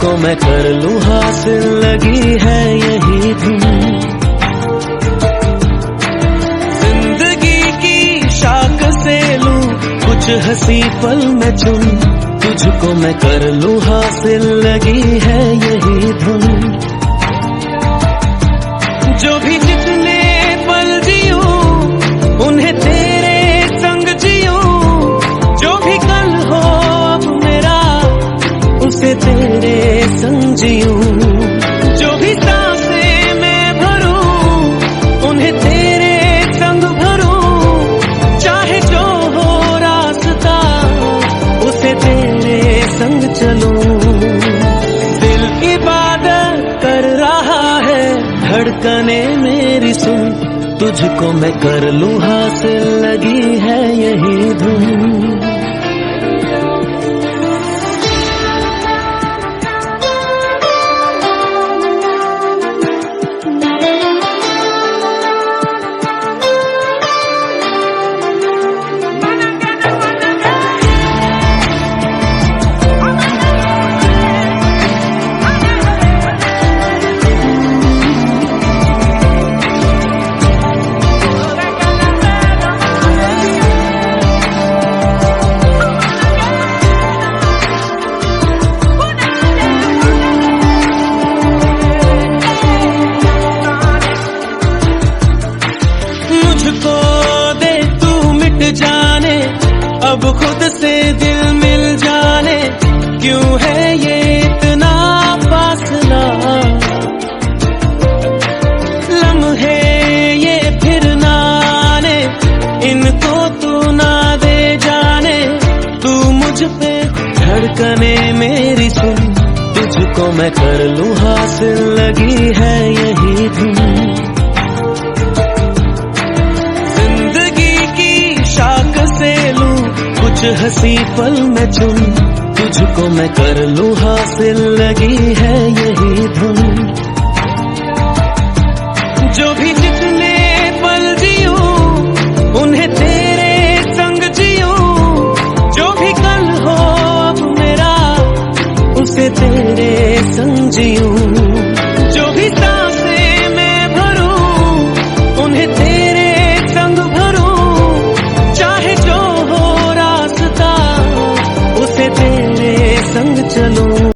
तुझको मैं कर लूं हासिल, लगी है यही धुन। जिंदगी की शाख से लूं कुछ हंसी पल में चुन, तुझको मैं कर लूं हासिल, लगी है यही धुन। जो भी जितने पल जियूं उन्हें तेरे संग जियूं, जो भी कल हो अब मेरा उसे तेरे संग जियूं। जो भी सांसें मैं भरूं उन्हें तेरे संग भरूं, चाहे जो हो रास्ता उसे तेरे संग चलूं। दिल इबादत कर रहा है, धड़कने मेरी सुन, तुझको मैं कर लूं हासिल, लगी है यही धुन। मुझको दे तू मिट जाने, अब खुद से दिल मिल जाने, क्यों है ये इतना फासला। लम्हे ये फिर ना आने, इनको तू ना दे जाने, तू मुझ पे धड़कने मेरी सुन, तुझको मैं कर लूं हासिल, लगी है यही धुन। कुछ हंसी पल में चुन, तुझको मैं कर लूं हासिल, लगी है यही धुन। जो भी जितने पल जियूं उन्हें तेरे संग जियूं, जो भी कल हो अब मेरा उसे तेरे संग जियूं।